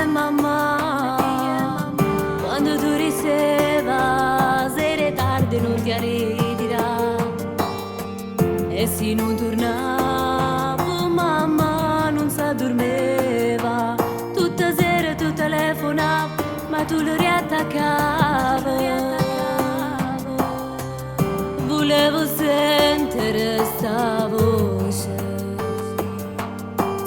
mamma, quando tu riseva, sera e tardi non ti arriverà. E se non tornavo, mamma non si addormeva. Tutta sera tu telefonava, ma tu lo riattaccavi. Volevo sentire sta voce,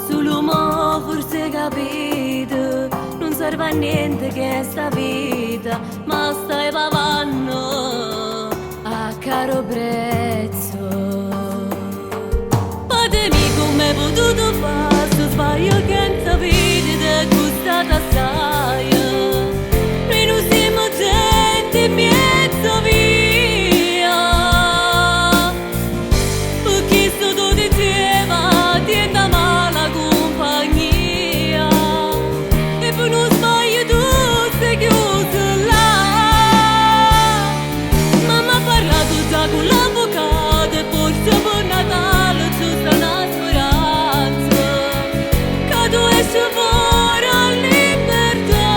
solo mo forse capito, non serve a niente che sta vita, ma stai pagando a caro prezzo. Fatemi come hai potuto fare, sto sbaglio che non sapete è costata assai. Noi non siamo gente in mezzo via, perché sto diceva tienda mala compagnia, e per non sbaglio tu sei chiuso là. Mamma ha parlato già con l'avvocato e forse per Natale c'è sta una speranza che tu esci fuori a libertà.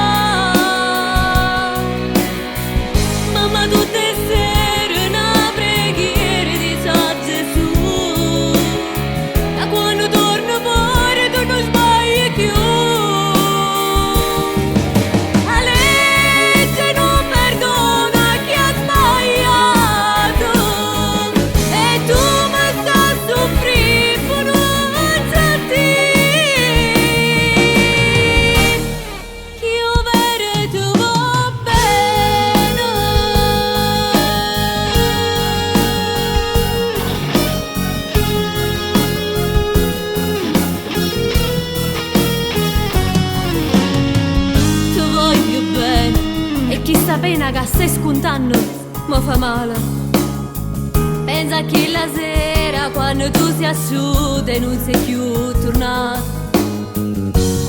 Mamma tutte le sere una preghiera dice a Gesù, da quando torno fuori tu non sbagli più. La legge non perdona chi ha sbagliato, e tu mi stai soffrendo per non sentire che io vero tu va bene. Tu voglio bene e chissà pena che stai scontando mi fa male. Pensa che la sera quando tu sei asciutta e non sei più tornato,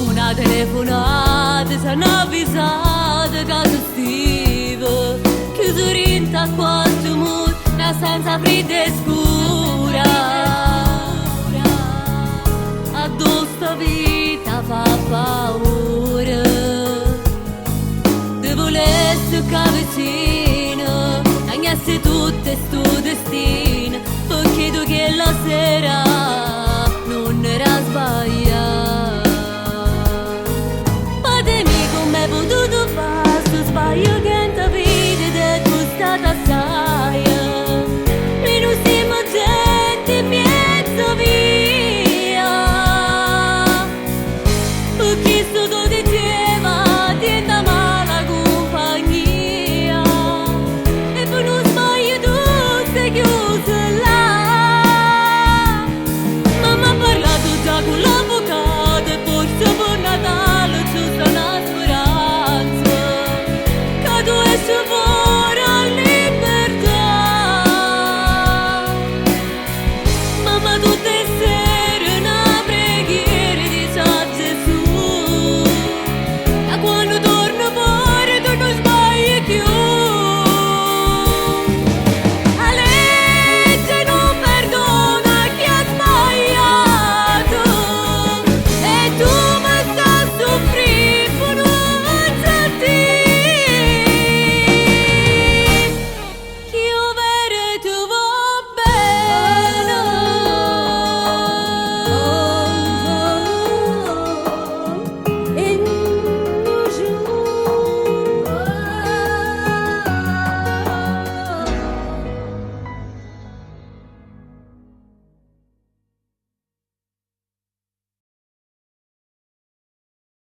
una telefonata ti hanno avvisato che tu stive chiuso in a quattro mura, una stanza fredda e scura. Addosso vita fa paura, te volessi che vicino agnasse tutto sto destino.